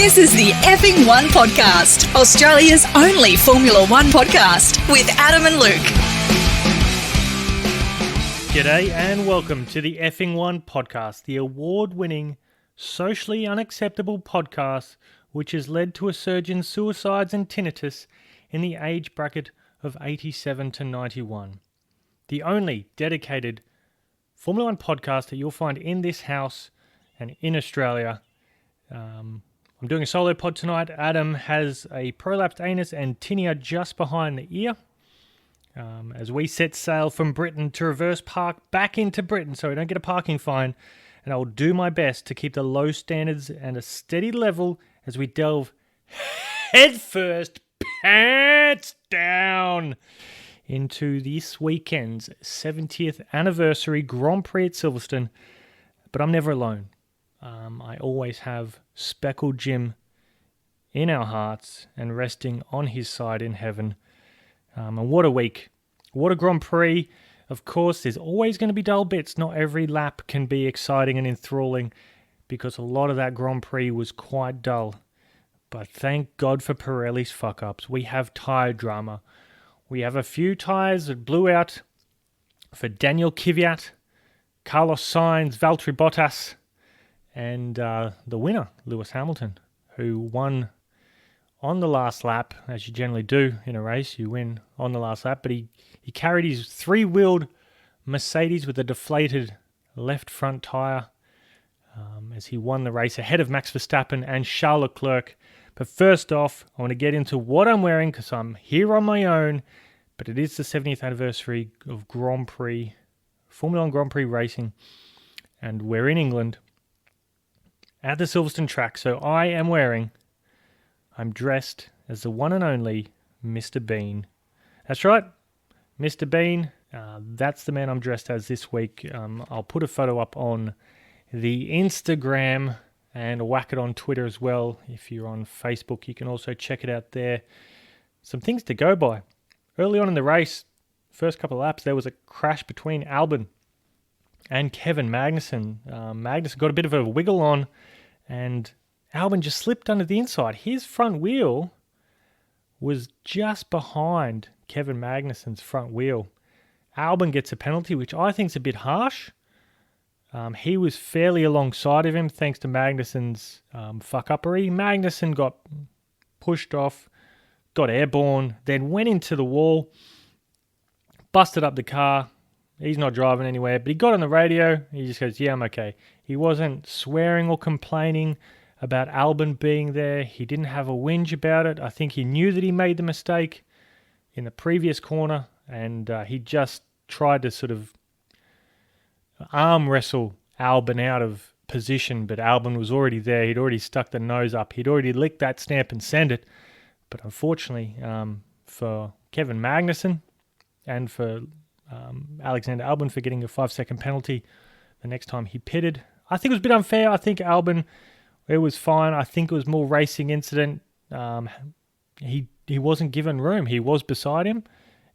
This is the Effing One Podcast, Australia's only Formula One podcast with Adam and Luke. G'day and welcome to the Effing One Podcast, the award-winning, socially unacceptable podcast which has led to a surge in suicides and tinnitus in the age bracket of 87 to 91. The only dedicated Formula One podcast that you'll find in this house and in Australia. I'm doing a solo pod tonight. Adam has a prolapsed anus and tinea just behind the ear. As we set sail from Britain to reverse park back into Britain so we don't get a parking fine, and I will do my best to keep the low standards and a steady level as we delve headfirst, pants down, into this weekend's 70th anniversary Grand Prix at Silverstone. But I'm never alone. I always have Speckled Jim in our hearts and resting on his side in heaven. And what a week. What a Grand Prix. Of course, there's always going to be dull bits. Not every lap can be exciting and enthralling because a lot of that Grand Prix was quite dull. But thank God for Pirelli's fuck-ups. We have tyre drama. We have a few tyres that blew out for Daniel Kvyat, Carlos Sainz, Valtteri Bottas, and the winner, Lewis Hamilton, who won on the last lap, as you generally do in a race. You win on the last lap, but he carried his three-wheeled Mercedes with a deflated left front tyre as he won the race ahead of Max Verstappen and Charles Leclerc. But first off, I want to get into what I'm wearing because I'm here on my own, but it is the 70th anniversary of Grand Prix, Formula One Grand Prix racing, and we're in England at the Silverstone track. So I'm dressed as the one and only Mr. Bean. That's right, Mr. Bean. That's the man I'm dressed as this week. I'll put a photo up on the Instagram and whack it on Twitter as well. If you're on Facebook, you can also check it out there. Some things to go by. Early on in the race, first couple of laps, there was a crash between Albon and Kevin Magnussen. Magnussen got a bit of a wiggle on, and Albon just slipped under the inside. His front wheel was just behind Kevin Magnussen's front wheel. Albon gets a penalty, which I think is a bit harsh. He was fairly alongside of him thanks to Magnussen's fuck-uppery. Magnussen got pushed off, got airborne, then went into the wall, busted up the car. He's not driving anywhere, but he got on the radio. He just goes, yeah, I'm okay. He wasn't swearing or complaining about Albon being there. He didn't have a whinge about it. I think he knew that he made the mistake in the previous corner, and he just tried to sort of arm wrestle Albon out of position, but Albon was already there. He'd already stuck the nose up. He'd already licked that stamp and sent it. But unfortunately for Kevin Magnussen and for Alexander Albon for getting a 5-second penalty the next time he pitted, I think it was a bit unfair. I think Albon, it was fine. I think it was more racing incident. He wasn't given room. He was beside him.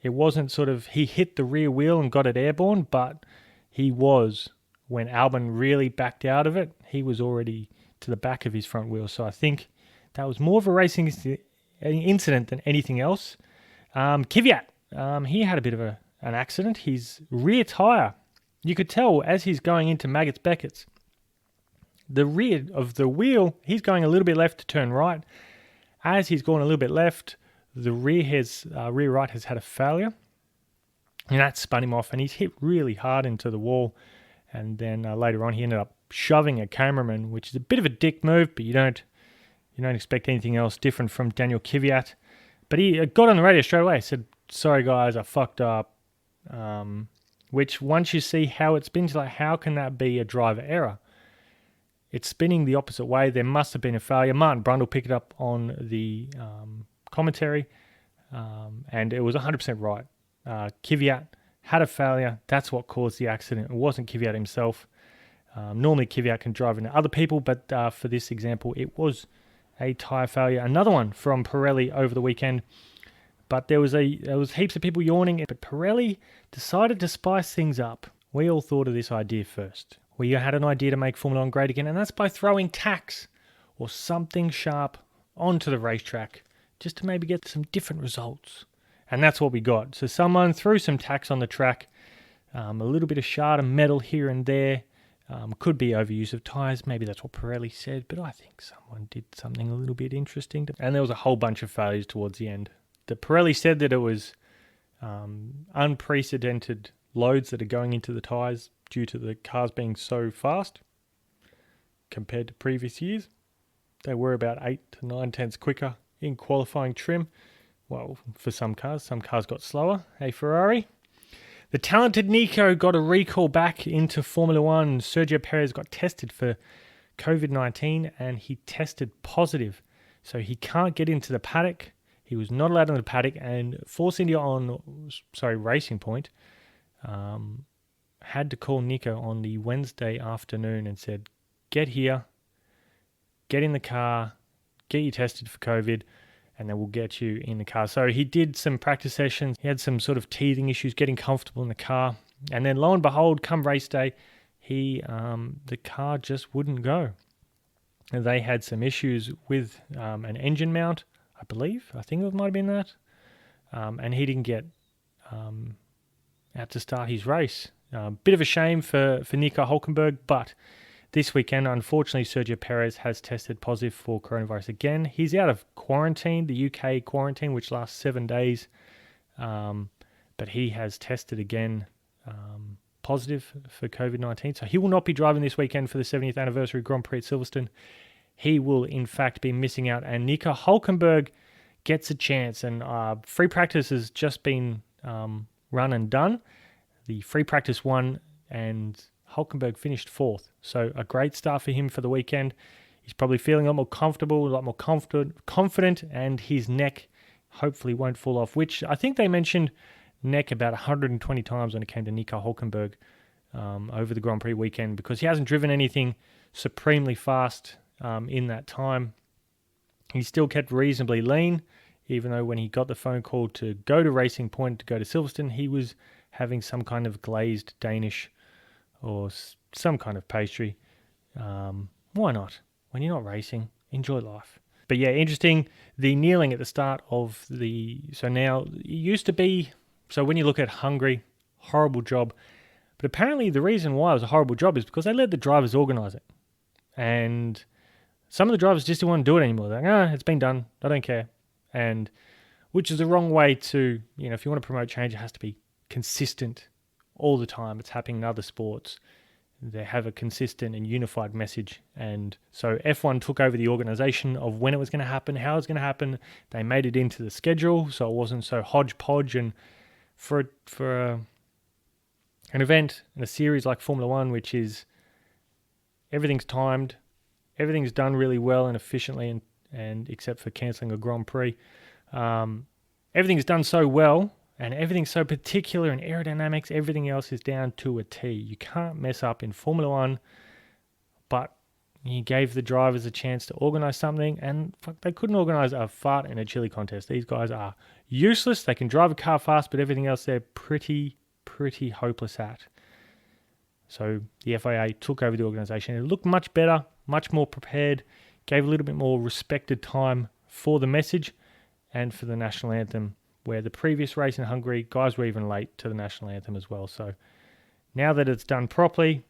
It wasn't sort of he hit the rear wheel and got it airborne, but he was, when Albon really backed out of it, he was already to the back of his front wheel. So I think that was more of a racing incident than anything else. Kvyat, he had a bit of an accident. His rear tyre, you could tell as he's going into Maggotts Beckett's, the rear of the wheel, he's going a little bit left to turn right. As he's going a little bit left, the rear right has had a failure, and that spun him off, and he's hit really hard into the wall. And then later on, he ended up shoving a cameraman, which is a bit of a dick move, but you don't expect anything else different from Daniel Kvyat. But he got on the radio straight away, said, sorry guys, I fucked up. Which once you see how it spins, like, how can that be a driver error? It's spinning the opposite way. There must have been a failure. Martin Brundle picked it up on the commentary, and it was 100% right. Kvyat had a failure. That's what caused the accident. It wasn't Kvyat himself. Normally Kvyat can drive into other people, but for this example, it was a tyre failure. Another one from Pirelli over the weekend. But there was heaps of people yawning, but Pirelli decided to spice things up. We all thought of this idea first. We had an idea to make Formula One great again, and that's by throwing tax or something sharp onto the racetrack just to maybe get some different results. And that's what we got. So someone threw some tacks on the track, a little bit of shard and metal here and there. Could be overuse of tyres. Maybe that's what Pirelli said, but I think someone did something a little bit interesting. And there was a whole bunch of failures towards the end. The Pirelli said that it was unprecedented loads that are going into the tyres due to the cars being so fast compared to previous years. They were about 8 to 9 tenths quicker in qualifying trim. Well, for some cars got slower. Hey, Ferrari. The talented Nico got a recall back into Formula One. Sergio Perez got tested for COVID-19 and he tested positive. So he can't get into the paddock. He was not allowed in the paddock, and Force India Racing Point had to call Nico on the Wednesday afternoon and said, get here, get in the car, get you tested for COVID, and then we'll get you in the car. So he did some practice sessions. He had some sort of teething issues, getting comfortable in the car. And then lo and behold, come race day, the car just wouldn't go. And they had some issues with an engine mount, I believe. I think it might have been that. And he didn't get out to start his race. Bit of a shame for Nico Hülkenberg, but this weekend, unfortunately, Sergio Perez has tested positive for coronavirus again. He's out of quarantine, the UK quarantine, which lasts 7 days. But he has tested again positive for COVID-19. So he will not be driving this weekend for the 70th anniversary Grand Prix at Silverstone. He will, in fact, be missing out. And Nico Hülkenberg gets a chance. And free practice has just been run and done. The free practice won, and Hülkenberg finished 4th. So a great start for him for the weekend. He's probably feeling a lot more comfortable, a lot more confident, and his neck hopefully won't fall off, which I think they mentioned neck about 120 times when it came to Nico Hülkenberg over the Grand Prix weekend, because he hasn't driven anything supremely fast in that time. He still kept reasonably lean, even though when he got the phone call to go to Racing Point, to go to Silverstone, he was having some kind of glazed Danish or some kind of pastry. Why not? When you're not racing, enjoy life. But yeah, interesting. The kneeling at the start of so now, it used to be, so when you look at Hungary, horrible job. But apparently the reason why it was a horrible job is because they let the drivers organise it. And some of the drivers just didn't want to do it anymore. They're like, it's been done. I don't care. And which is the wrong way to, if you want to promote change, it has to be consistent all the time. It's happening in other sports. They have a consistent and unified message. And so F1 took over the organization of when it was going to happen, how it was going to happen. They made it into the schedule so it wasn't so hodgepodge. And for an event and a series like Formula One, which is everything's timed, everything's done really well and efficiently, and except for cancelling a Grand Prix, everything's done so well. And everything's so particular in aerodynamics, everything else is down to a T. You can't mess up in Formula One, but you gave the drivers a chance to organise something, and they couldn't organise a fart in a chili contest. These guys are useless. They can drive a car fast, but everything else they're pretty hopeless at. So the FIA took over the organisation. It looked much better, much more prepared, gave a little bit more respected time for the message and for the national anthem, where the previous race in Hungary, guys were even late to the national anthem as well. So now that it's done properly,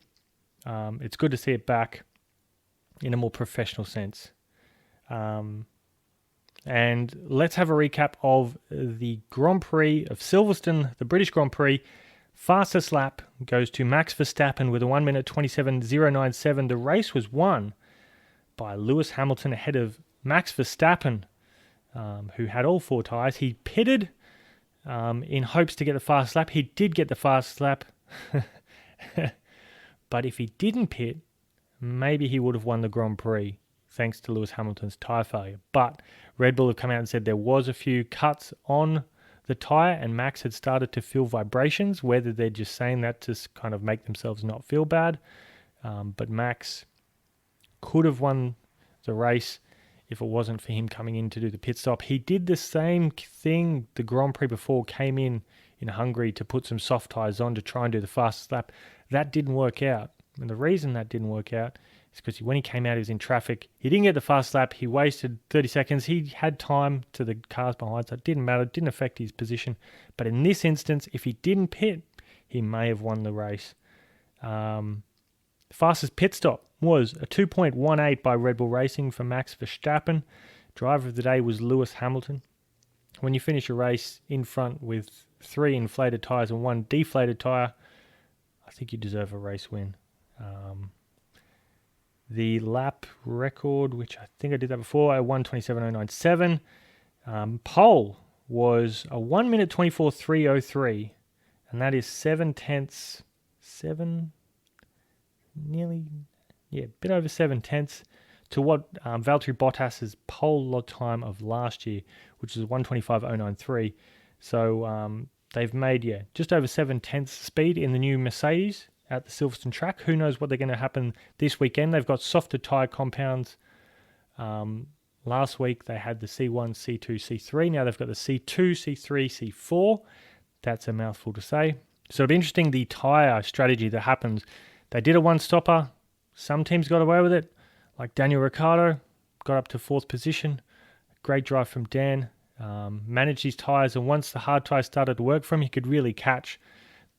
it's good to see it back in a more professional sense. And let's have a recap of the Grand Prix of Silverstone, the British Grand Prix. Fastest lap goes to Max Verstappen with a 1 minute 27.097. The race was won by Lewis Hamilton ahead of Max Verstappen, who had all 4 tyres. He pitted in hopes to get the fast lap. He did get the fast lap. But if he didn't pit, maybe he would have won the Grand Prix thanks to Lewis Hamilton's tyre failure. But Red Bull have come out and said there was a few cuts on the tyre and Max had started to feel vibrations, whether they're just saying that to kind of make themselves not feel bad. But Max could have won the race if it wasn't for him coming in to do the pit stop. He did the same thing the Grand Prix before, came in Hungary to put some soft tyres on to try and do the fastest lap. That didn't work out. And the reason that didn't work out It's because when he came out, he was in traffic. He didn't get the fast lap. He wasted 30 seconds. He had time to the cars behind, so it didn't matter. It didn't affect his position. But in this instance, if he didn't pit, he may have won the race. The fastest pit stop was a 2.18 by Red Bull Racing for Max Verstappen. Driver of the day was Lewis Hamilton. When you finish a race in front with 3 inflated tyres and 1 deflated tyre, I think you deserve a race win. The lap record, which I think I did that before, a 1:27.097. Pole was a 1 minute 24.303, and that is 7 tenths, a bit over 7 tenths to what Valtteri Bottas's pole time of last year, which is 1:25.093. So they've made, just over 7 tenths speed in the new Mercedes at the Silverstone track. Who knows what they're going to happen this weekend? They've got softer tyre compounds. Last week they had the C1, C2, C3. Now they've got the C2, C3, C4. That's a mouthful to say. So it'll be interesting, the tyre strategy that happens. They did a one-stopper. Some teams got away with it, like Daniel Ricciardo, got up to 4th position. Great drive from Dan. Managed his tyres, and once the hard tyres started to work for him, he could really catch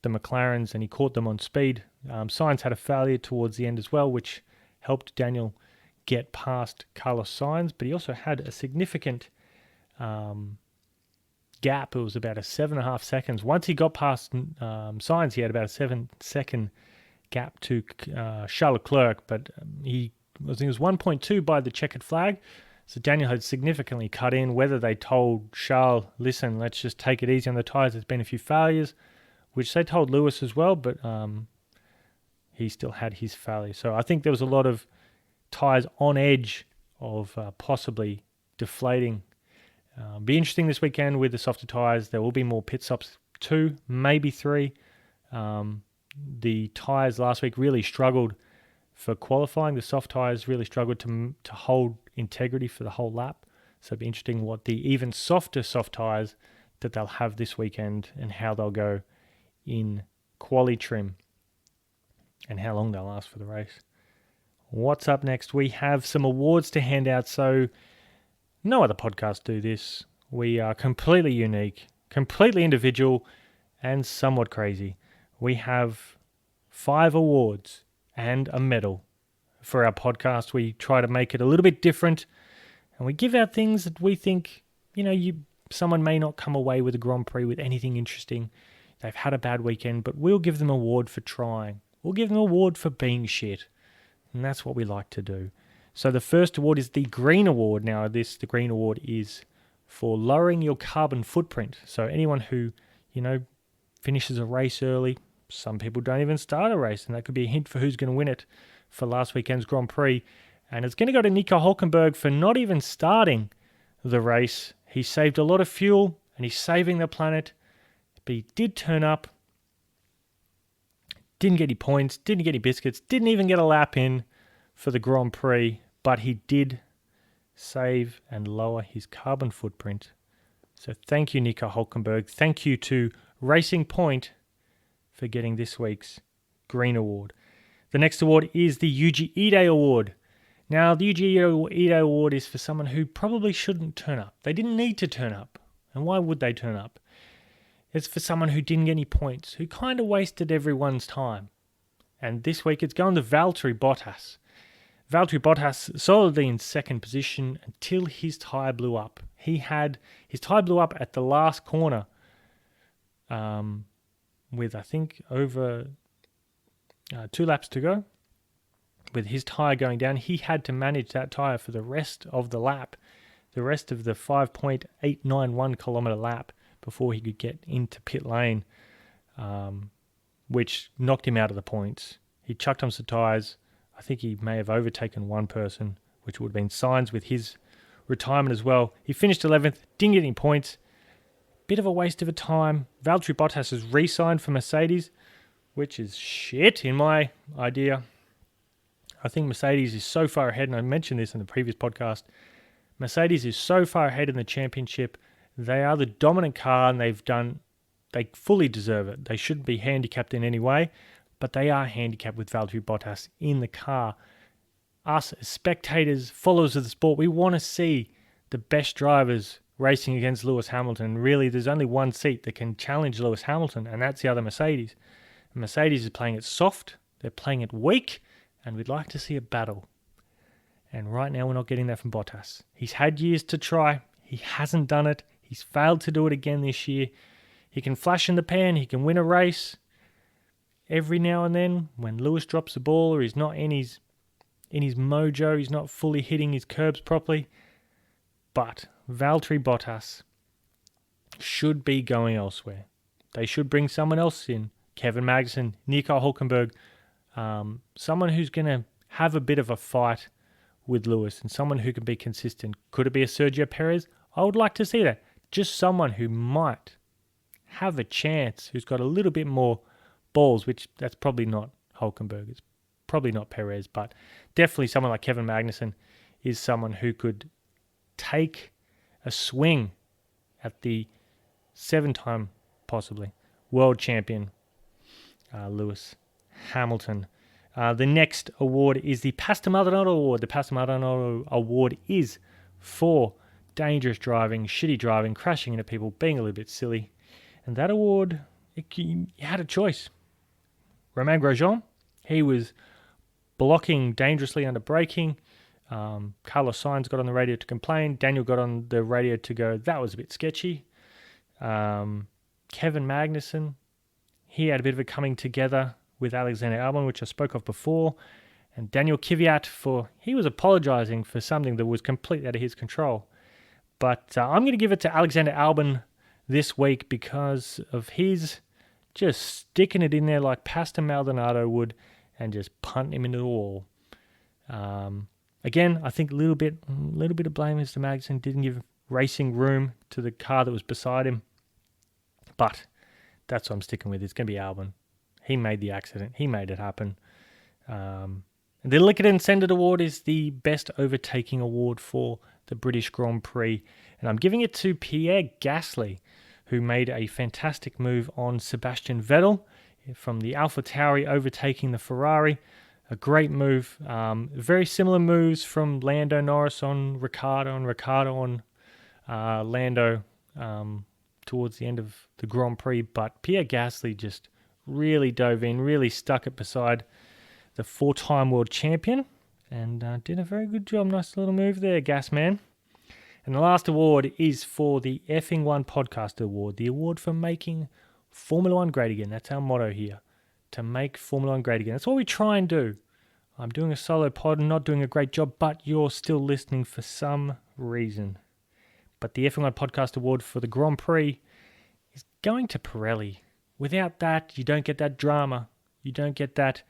the McLarens, and he caught them on speed. Sainz had a failure towards the end as well, which helped Daniel get past Carlos Sainz, but he also had a significant gap. It was about a 7.5 seconds. Once he got past Sainz, he had about a 7-second gap to Charles Leclerc, but I think it was 1.2 by the checkered flag. So Daniel had significantly cut in. Whether they told Charles, listen, let's just take it easy on the tyres, there's been a few failures, which they told Lewis as well, but he still had his failure. So I think there was a lot of tyres on edge of possibly deflating. Be interesting this weekend with the softer tyres. There will be more pit stops, 2, maybe 3. The tyres last week really struggled for qualifying. The soft tyres really struggled to hold integrity for the whole lap. So it'll be interesting what the even softer soft tyres that they'll have this weekend and how they'll go in quali trim and how long they'll last for the race. What's up next? We have some awards to hand out. So no other podcasts do this. We are completely unique, completely individual, and somewhat crazy. We have 5 awards and a medal for our podcast. We try to make it a little bit different, and we give out things that we think, someone may not come away with a Grand Prix with anything interesting. They've had a bad weekend, but we'll give them an award for trying. We'll give them an award for being shit. And that's what we like to do. So the first award is the Green Award. Now, the Green Award is for lowering your carbon footprint. So anyone who, finishes a race early, some people don't even start a race, and that could be a hint for who's going to win it for last weekend's Grand Prix. And it's going to go to Nico Hülkenberg for not even starting the race. He saved a lot of fuel, and he's saving the planet. But he did turn up, didn't get any points, didn't get any biscuits, didn't even get a lap in for the Grand Prix, but he did save and lower his carbon footprint. So thank you, Nico Hülkenberg. Thank you to Racing Point for getting this week's Green Award. The next award is the Yuji Ide Award. Now, the Yuji Ide Award is for someone who probably shouldn't turn up. They didn't need to turn up. And why would they turn up? It's for someone who didn't get any points, who kind of wasted everyone's time. And this week it's going to Valtteri Bottas. Valtteri Bottas solidly in second position until his tyre blew up. His tyre blew up at the last corner with, I think, over 2 laps to go. With his tyre going down, he had to manage that tyre for the rest of the lap, the rest of the 5.891 kilometre lap, before he could get into pit lane, which knocked him out of the points. He chucked on some tyres. I think he may have overtaken one person, which would have been Sainz with his retirement as well. He finished 11th, didn't get any points. Bit of a waste of a time. Valtteri Bottas has re-signed for Mercedes, which is shit in my idea. I think Mercedes is so far ahead, and I mentioned this in the previous podcast. Mercedes is so far ahead in the championship. They are the dominant car, and they fully deserve it. They shouldn't be handicapped in any way, but they are handicapped with Valtteri Bottas in the car. us as spectators, followers of the sport, we want to see the best drivers racing against Lewis Hamilton. Really, there's only one seat that can challenge Lewis Hamilton, and that's the other Mercedes. Mercedes is playing it soft, they're playing it weak, and we'd like to see a battle. And right now we're not getting that from Bottas. He's had years to try. He hasn't done it. He's failed to do it again this year. He can flash in the pan. He can win a race. Every now and then, when Lewis drops the ball or he's not in his mojo, he's not fully hitting his curbs properly. But Valtteri Bottas should be going elsewhere. They should bring someone else in. Kevin Magnussen, Nico Hülkenberg. Someone who's going to have a bit of a fight with Lewis and someone who can be consistent. Could it be a Sergio Perez? I would like to see that. Just someone who might have a chance, who's got a little bit more balls, which that's probably not Hülkenberg. It's probably not Perez, but definitely someone like Kevin Magnussen is someone who could take a swing at the 7-time, possibly, world champion Lewis Hamilton. The next award is the Pastor Maldonado Award. The Pastor Maldonado Award is for dangerous driving, shitty driving, crashing into people, being a little bit silly. And that award, you had a choice. Romain Grosjean, he was blocking dangerously under braking. Carlos Sainz got on the radio to complain. Daniel got on the radio to go, that was a bit sketchy. Kevin Magnussen, he had a bit of a coming together with Alexander Albon, which I spoke of before. And Daniel Kvyat, he was apologising for something that was completely out of his control. But I'm going to give it to Alexander Albon this week because of his just sticking it in there like Pastor Maldonado would and just punting him into the wall. Again, I think a little bit of blame as to Magnussen. Didn't give racing room to the car that was beside him. But that's what I'm sticking with. It's going to be Albon. He made the accident. He made it happen. The Likkerton Sended Award is the Best Overtaking Award for the British Grand Prix. And I'm giving it to Pierre Gasly, who made a fantastic move on Sebastian Vettel from the AlphaTauri overtaking the Ferrari. A great move. Very similar moves from Lando Norris on Ricciardo and Ricciardo on Lando towards the end of the Grand Prix. But Pierre Gasly just really dove in, really stuck it beside the 4-time world champion and did a very good job. Nice little move there, Gasman. And the last award is for the Effing One Podcast Award, the award for making Formula One great again. That's our motto here, to make Formula One great again. That's what we try and do. I'm doing a solo pod and not doing a great job, but you're still listening for some reason. But the Effing One Podcast Award for the Grand Prix is going to Pirelli. Without that, you don't get that drama. You don't get that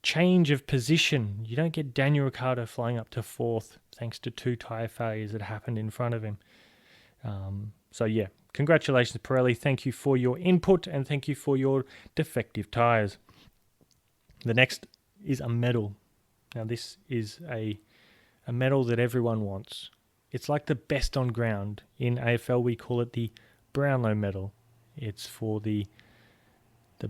change of position. You don't get Daniel Ricciardo flying up to 4th thanks to 2 tyre failures that happened in front of him. So yeah, congratulations Pirelli. Thank you for your input and thank you for your defective tyres. The next is a medal. Now this is a medal that everyone wants. It's like the best on ground. In AFL we call it the Brownlow medal. It's for the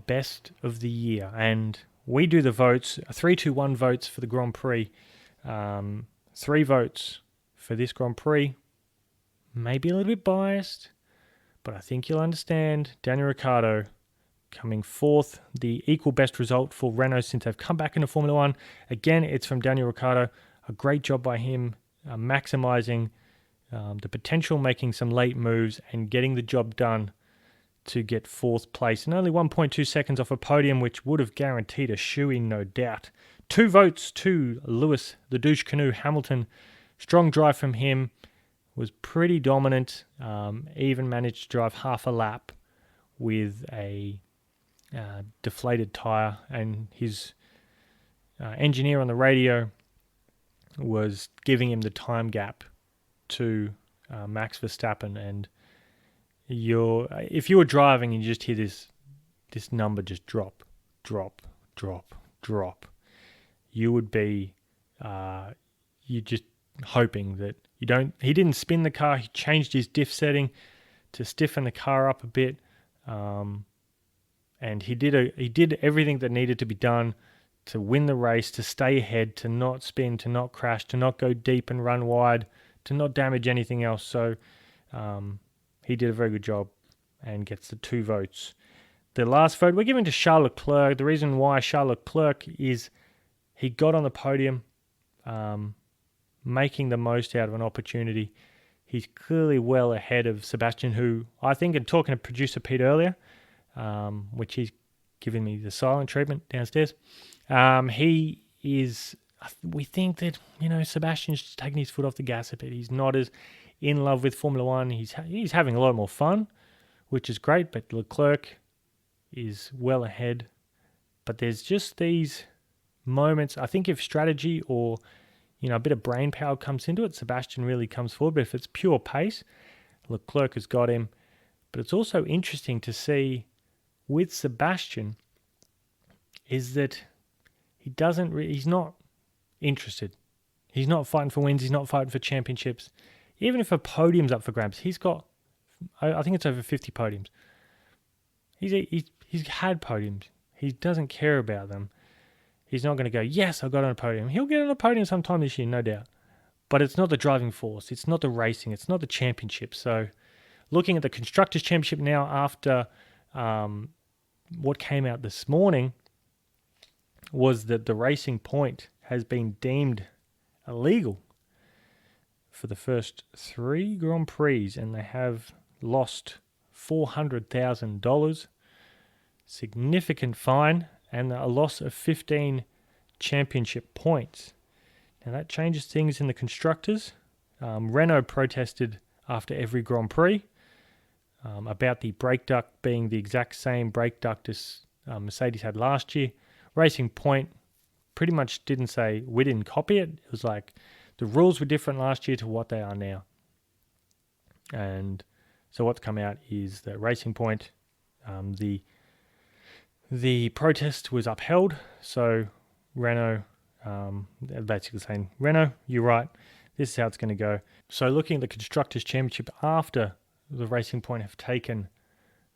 best of the year, and we do the votes, 3-2-1 votes for the Grand Prix. 3 votes for this Grand Prix. Maybe a little bit biased, but I think you'll understand. Daniel Ricciardo coming 4th, the equal best result for Renault since they've come back into Formula One. Again, it's from Daniel Ricciardo. A great job by him, maximising the potential, making some late moves and getting the job done to get 4th place and only 1.2 seconds off a podium, which would have guaranteed a shoe-in, no doubt. 2 votes to Lewis, the douche canoe Hamilton. Strong drive from him, was pretty dominant, even managed to drive half a lap with a deflated tyre, and his engineer on the radio was giving him the time gap to Max Verstappen, and if you were driving and you just hear this number just drop, you would be you just hoping that he didn't spin the car. He changed his diff setting to stiffen the car up a bit, and he did everything that needed to be done to win the race, to stay ahead, to not spin, to not crash, to not go deep and run wide, to not damage anything else. So he did a very good job and gets the 2 votes. The last vote we're giving to Charles Leclerc. The reason why Charles Leclerc is he got on the podium, making the most out of an opportunity. He's clearly well ahead of Sebastian, who I think, and talking to producer Pete earlier, which he's giving me the silent treatment downstairs, he is, we think that, Sebastian's just taking his foot off the gas a bit. He's not as in love with Formula One. He's having a lot more fun, which is great, but Leclerc is well ahead. But there's just these moments. I think if strategy or a bit of brain power comes into it, Sebastian really comes forward. But if it's pure pace, Leclerc has got him. But it's also interesting to see with Sebastian is that he's not interested. He's not fighting for wins. He's not fighting for championships. Even if a podium's up for grabs, he's got, I think it's over 50 podiums. He's had podiums. He doesn't care about them. He's not going to go, yes, I got on a podium. He'll get on a podium sometime this year, no doubt. But it's not the driving force. It's not the racing. It's not the championship. So looking at the Constructors' Championship now after what came out this morning was that the Racing Point has been deemed illegal for the first 3 Grand Prix, and they have lost $400,000, significant fine, and a loss of 15 championship points. Now that changes things in the Constructors. Renault protested after every Grand Prix about the brake duct being the exact same brake duct as Mercedes had last year. Racing Point pretty much didn't say we didn't copy it. It was like the rules were different last year to what they are now. And so what's come out is that Racing Point, the protest was upheld. So Renault, basically saying, Renault, you're right. This is how it's going to go. So looking at the Constructors' Championship after the Racing Point have taken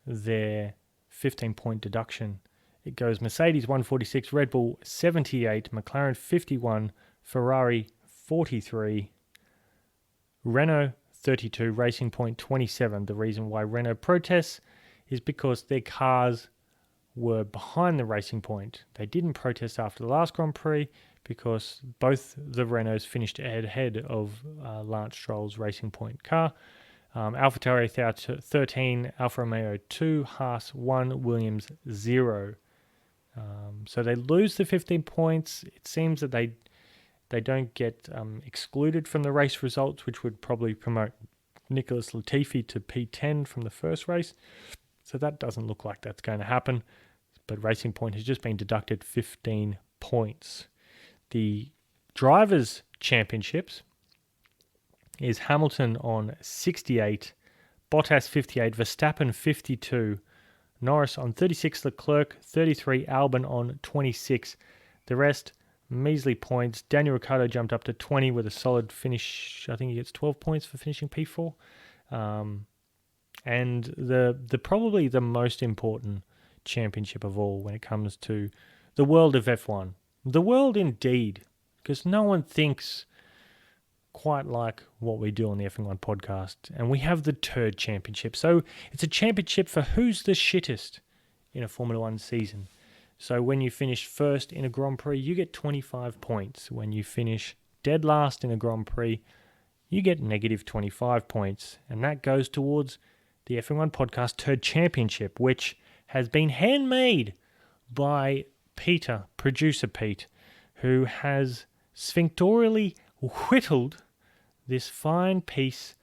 their 15-point deduction, it goes Mercedes 146, Red Bull 78, McLaren 51, Ferrari 43, Renault 32, Racing Point 27. The reason why Renault protests is because their cars were behind the Racing Point. They didn't protest after the last Grand Prix because both the Renaults finished ahead of Lance Stroll's Racing Point car. AlphaTauri 13, Alfa Romeo 2, Haas 1, Williams 0. So they lose the 15 points. It seems that they don't get excluded from the race results, which would probably promote Nicholas Latifi to P10 from the first race. So that doesn't look like that's going to happen. But Racing Point has just been deducted 15 points. The Drivers' Championships is Hamilton on 68, Bottas 58, Verstappen 52, Norris on 36, Leclerc 33, Albon on 26. The rest, measly points. Daniel Ricciardo jumped up to 20 with a solid finish. I think he gets 12 points for finishing P4. And the probably the most important championship of all when it comes to the world of F1. The world indeed, because no one thinks quite like what we do on the F1 podcast. And we have the Turd Championship. So it's a championship for who's the shittest in a Formula One season. So when you finish first in a Grand Prix, you get 25 points. When you finish dead last in a Grand Prix, you get negative 25 points. And that goes towards the F1 podcast Turd Championship, which has been handmade by Peter, producer Pete, who has sphinctorially whittled this fine piece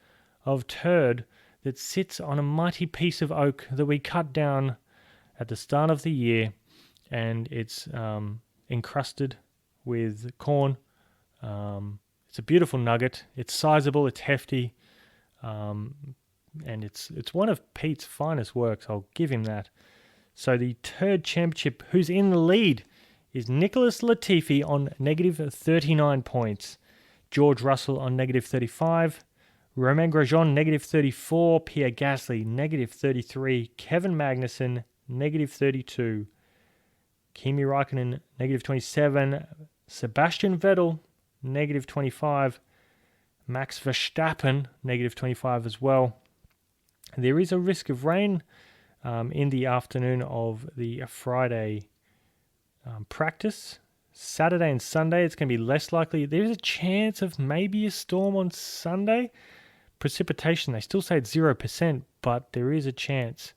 of turd that sits on a mighty piece of oak that we cut down at the start of the year, and it's encrusted with corn. It's a beautiful nugget. It's sizable, it's hefty, and it's one of Pete's finest works. I'll give him that. So the Turd Championship, who's in the lead, is Nicholas Latifi on negative 39 points. George Russell on negative 35. Romain Grosjean, negative 34. Pierre Gasly, negative 33. Kevin Magnussen, negative 32. Kimi Raikkonen, negative 27. Sebastian Vettel, negative 25. Max Verstappen, negative 25 as well. There is a risk of rain in the afternoon of the Friday practice. Saturday and Sunday, it's going to be less likely. There's a chance of maybe a storm on Sunday. Precipitation, they still say it's 0%, but there is a chance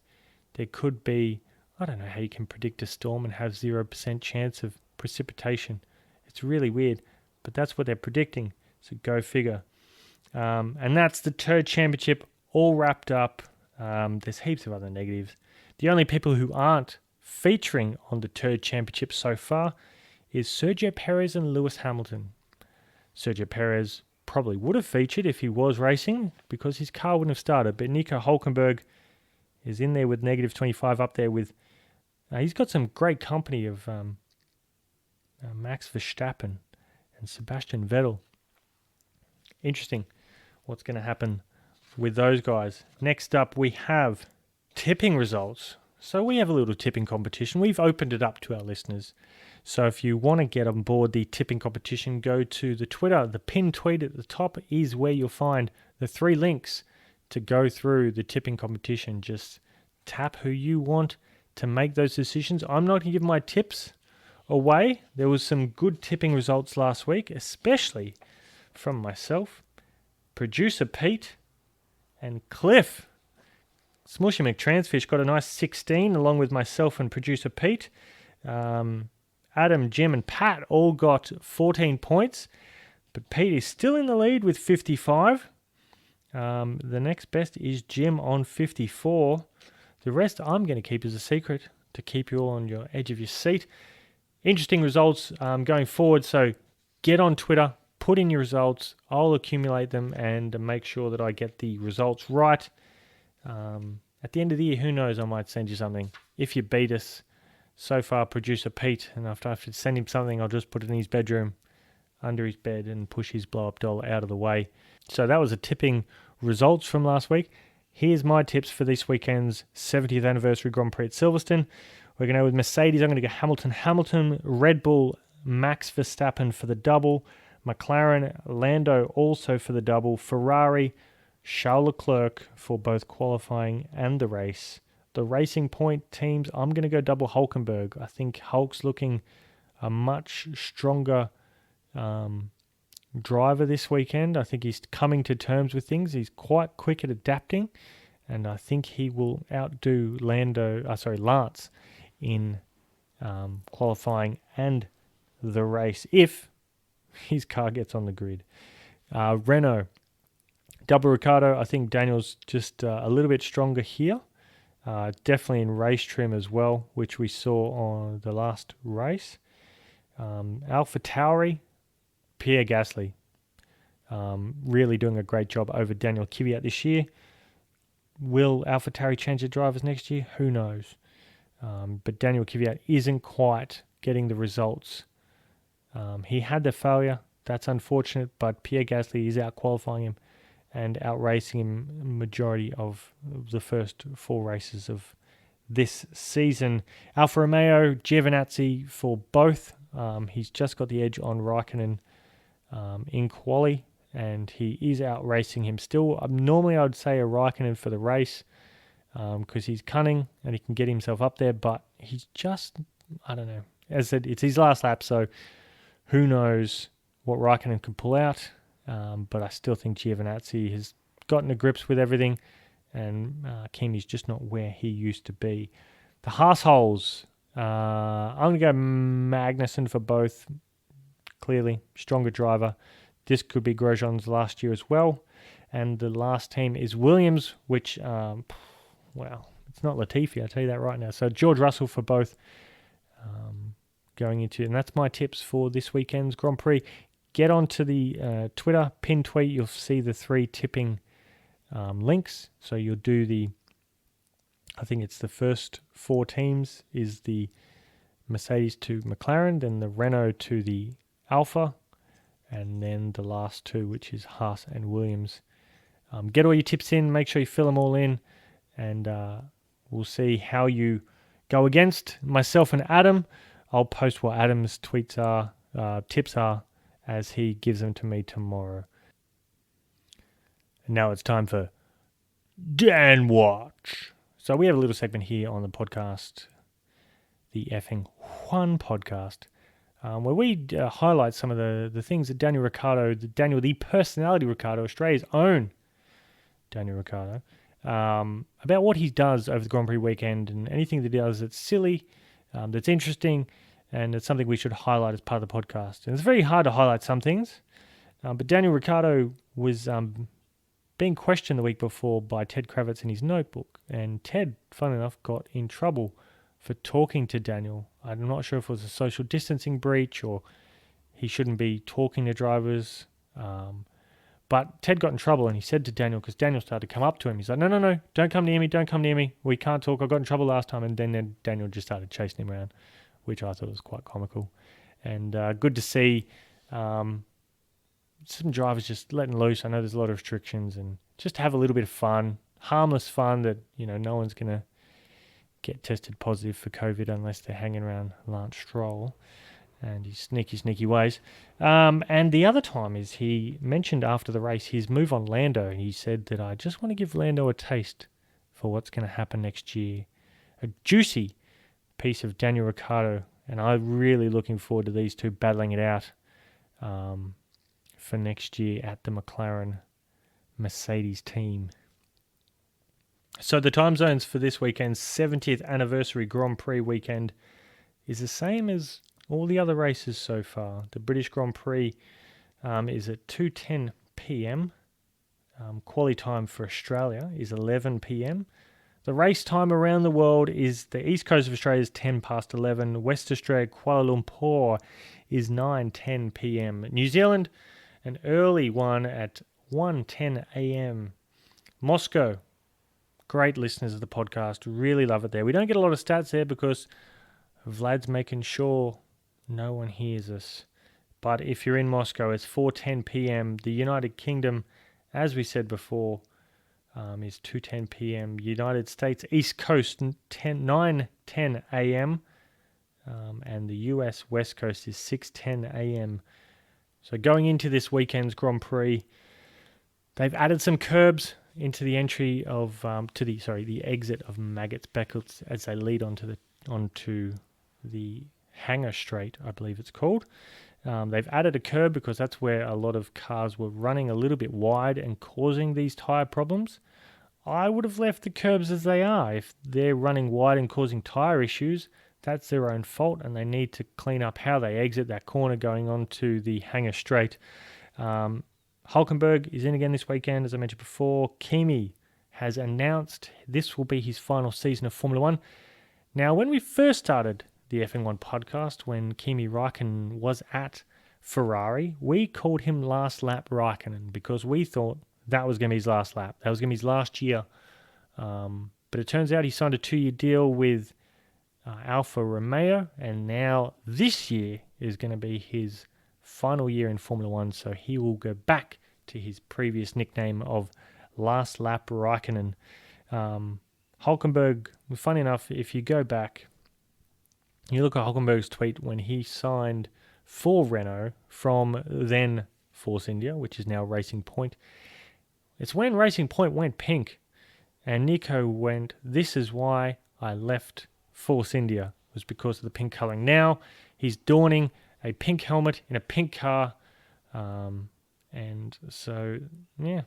there could be. I don't know how you can predict a storm and have 0% chance of precipitation. It's really weird, but that's what they're predicting, so go figure. And that's the Turd Championship all wrapped up. There's heaps of other negatives. The only people who aren't featuring on the Turd Championship so far is Sergio Perez and Lewis Hamilton. Sergio Perez probably would have featured if he was racing because his car wouldn't have started, but Nico Hülkenberg is in there with negative 25 up there with... he's got some great company of Max Verstappen and Sebastian Vettel. Interesting what's going to happen with those guys. Next up, we have tipping results. So we have a little tipping competition. We've opened it up to our listeners. So if you want to get on board the tipping competition, go to the Twitter. The pinned tweet at the top is where you'll find the 3 links to go through the tipping competition. Just tap who you want to make those decisions. I'm not going to give my tips away. There was some good tipping results last week, especially from myself, producer Pete, and Cliff. Smushy McTransfish got a nice 16 along with myself and producer Pete. Adam, Jim, and Pat all got 14 points, but Pete is still in the lead with 55. The next best is Jim on 54. The rest I'm going to keep as a secret to keep you all on your edge of your seat. Interesting results going forward, so get on Twitter, put in your results, I'll accumulate them and make sure that I get the results right. At the end of the year, who knows, I might send you something. If you beat us, so far, producer Pete, and after I have to send him something, I'll just put it in his bedroom, under his bed, and push his blow-up doll out of the way. So that was the tipping results from last week. Here's my tips for this weekend's 70th anniversary Grand Prix at Silverstone. We're going to go with Mercedes. I'm going to go Hamilton, Red Bull, Max Verstappen for the double, McLaren, Lando also for the double, Ferrari, Charles Leclerc for both qualifying and the race. The Racing Point teams, I'm going to go double Hülkenberg. I think Hulk's looking a much stronger driver this weekend. I think he's coming to terms with things. He's quite quick at adapting, and I think he will outdo Lance in qualifying and the race if his car gets on the grid. Renault, double Ricciardo. I think Daniel's just a little bit stronger here. Definitely in race trim as well, which we saw on the last race. AlphaTauri, Pierre Gasly, really doing a great job over Daniel Kvyat this year. Will AlphaTauri change the drivers next year? Who knows? But Daniel Kvyat isn't quite getting the results. He had the failure. That's unfortunate, but Pierre Gasly is out qualifying him and outracing him majority of the first 4 races of this season. Alfa Romeo, Giovinazzi for both. He's just got the edge on Raikkonen in quali, and he is outracing him still. Normally I would say a Raikkonen for the race because he's cunning and he can get himself up there, but he's just, I don't know. As I said, it's his last lap, so who knows what Raikkonen can pull out. But I still think Giovinazzi has gotten to grips with everything, and Kimi's just not where he used to be. The Haas-holes, I'm going to go Magnussen for both. Clearly, stronger driver. This could be Grosjean's last year as well. And the last team is Williams, which, it's not Latifi, I'll tell you that right now. So George Russell for both going into, and that's my tips for this weekend's Grand Prix. Get onto the Twitter, pin tweet. You'll see the 3 tipping links. So you'll do I think it's the first 4 teams is the Mercedes to McLaren, then the Renault to the Alpha, and then the last 2, which is Haas and Williams. Get all your tips in. Make sure you fill them all in, and we'll see how you go against myself and Adam. I'll post what Adam's tips are, as he gives them to me tomorrow. And now it's time for Dan Watch. So we have a little segment here on the podcast, the Effing One podcast, where we highlight some of the things that Daniel Ricciardo, the personality Ricciardo, Australia's own Daniel Ricciardo, about what he does over the Grand Prix weekend and anything that he does that's silly, that's interesting, and it's something we should highlight as part of the podcast. And it's very hard to highlight some things, but Daniel Ricciardo was being questioned the week before by Ted Kravitz in his notebook, and Ted, funnily enough, got in trouble for talking to Daniel. I'm not sure if it was a social distancing breach or he shouldn't be talking to drivers, but Ted got in trouble, and he said to Daniel, because Daniel started to come up to him, he's like, no, don't come near me, we can't talk, I got in trouble last time. And then Daniel just started chasing him around, which I thought was quite comical. And good to see some drivers just letting loose. I know there's a lot of restrictions, and just have a little bit of fun, harmless fun that, no one's going to get tested positive for COVID unless they're hanging around Lance Stroll and his sneaky ways. And the other time is he mentioned after the race his move on Lando. He said that I just want to give Lando a taste for what's going to happen next year. A juicy piece of Daniel Ricciardo, and I'm really looking forward to these two battling it out for next year at the McLaren Mercedes team. So the time zones for this weekend's 70th anniversary Grand Prix weekend is the same as all the other races so far. The British Grand Prix is at 2:10 p.m. Quali time for Australia is 11 p.m. The race time around the world is the east coast of Australia is 10 past 11. West Australia, Kuala Lumpur is 9:10 p.m. New Zealand, an early one at 1:10 a.m. Moscow, great listeners of the podcast, really love it there. We don't get a lot of stats there because Vlad's making sure no one hears us. But if you're in Moscow, it's 4:10 p.m. The United Kingdom, as we said before, is 2:10 p.m. United States East Coast 9:10 a.m. And the US West Coast is 6:10 a.m. So going into this weekend's Grand Prix, they've added some curbs into the entry of the exit of Maggots Beckles as they lead onto the Hangar Straight, I believe it's called. They've added a curb because that's where a lot of cars were running a little bit wide and causing these tyre problems. I would have left the curbs as they are. If they're running wide and causing tyre issues, that's their own fault, and they need to clean up how they exit that corner going on to the Hangar Straight. Hulkenberg is in again this weekend, as I mentioned before. Kimi has announced this will be his final season of Formula One. Now, when we first started the F1 podcast, when Kimi Räikkönen was at Ferrari, we called him Last Lap Räikkönen because we thought that was going to be his last lap. That was going to be his last year. But it turns out he signed a 2-year deal with Alfa Romeo, and now this year is going to be his final year in Formula One, so he will go back to his previous nickname of Last Lap Räikkönen. Hulkenberg, funny enough, if you go back, you look at Hulkenberg's tweet when he signed for Renault from then Force India, which is now Racing Point. It's when Racing Point went pink, and Nico went, "This is why I left Force India," was because of the pink colouring. Now he's donning a pink helmet in a pink car, and so, yeah,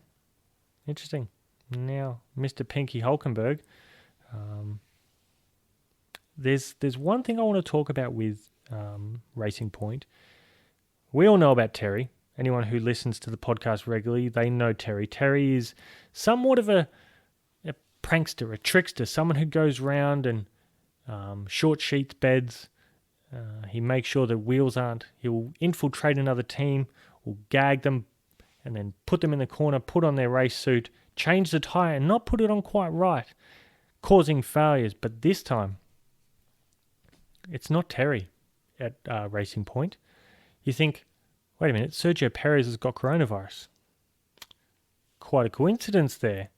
interesting. Now, Mr. Pinky Hulkenberg. There's one thing I want to talk about with Racing Point. We all know about Terry. Anyone who listens to the podcast regularly, they know Terry. Terry is somewhat of a prankster, a trickster, someone who goes round and short sheets beds. He makes sure the wheels aren't. He'll infiltrate another team, will gag them, and then put them in the corner, put on their race suit, change the tyre, and not put it on quite right, causing failures. But this time, it's not Terry at Racing Point. You think, wait a minute, Sergio Perez has got coronavirus. Quite a coincidence there.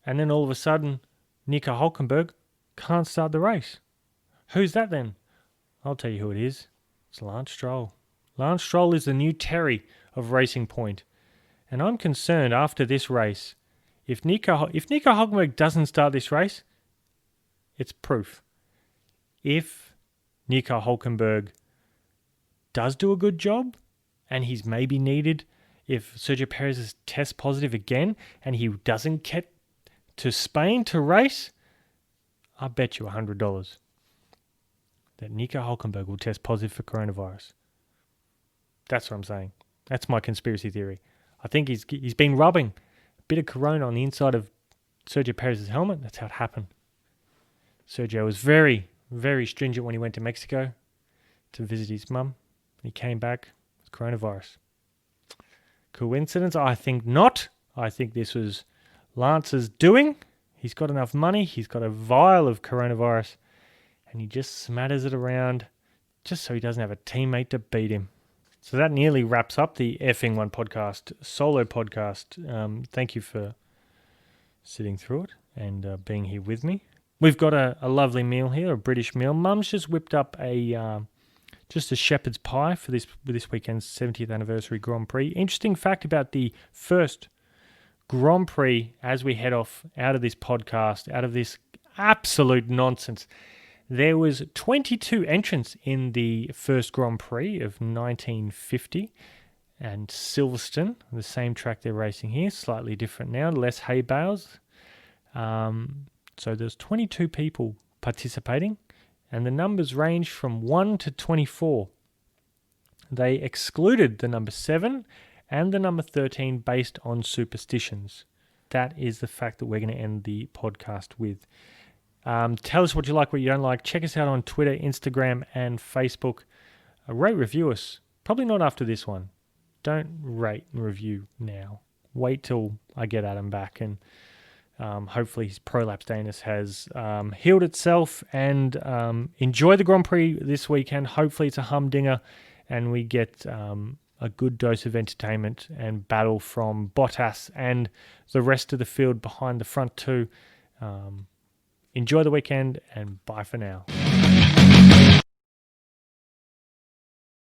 And then all of a sudden, Nico Hulkenberg can't start the race. Who's that then? I'll tell you who it is. It's Lance Stroll. Lance Stroll is the new Terry of Racing Point. And I'm concerned after this race, if Nico Hulkenberg doesn't start this race, it's proof. If Nico Hulkenberg does do a good job, and he's maybe needed, if Sergio Perez is test positive again, and he doesn't get to Spain to race, I bet you $100 that Nico Hulkenberg will test positive for coronavirus. That's what I'm saying. That's my conspiracy theory. I think he's been rubbing a bit of corona on the inside of Sergio Perez's helmet. That's how it happened. Sergio was very, very stringent when he went to Mexico to visit his mum. He came back with coronavirus. Coincidence? I think not. I think this was Lance's doing. He's got enough money. He's got a vial of coronavirus, and he just smatters it around just so he doesn't have a teammate to beat him. So that nearly wraps up the Effing One podcast, solo podcast. Thank you for sitting through it and being here with me. We've got a lovely meal here, a British meal. Mum's just whipped up just a shepherd's pie for this weekend's 70th anniversary Grand Prix. Interesting fact about the first Grand Prix as we head off out of this podcast, out of this absolute nonsense. There was 22 entrants in the first Grand Prix of 1950, and Silverstone, the same track they're racing here, slightly different now, less hay bales. So there's 22 people participating, and the numbers range from 1 to 24. They excluded the number 7 and the number 13 based on superstitions. That is the fact that we're going to end the podcast with. Tell us what you like, what you don't like. Check us out on Twitter, Instagram, and Facebook. Rate, review us. Probably not after this one. Don't rate and review now. Wait till I get Adam back, and hopefully his prolapsed anus has healed itself, and enjoy the Grand Prix this weekend. Hopefully it's a humdinger, and we get a good dose of entertainment and battle from Bottas and the rest of the field behind the front two. Enjoy the weekend, and bye for now.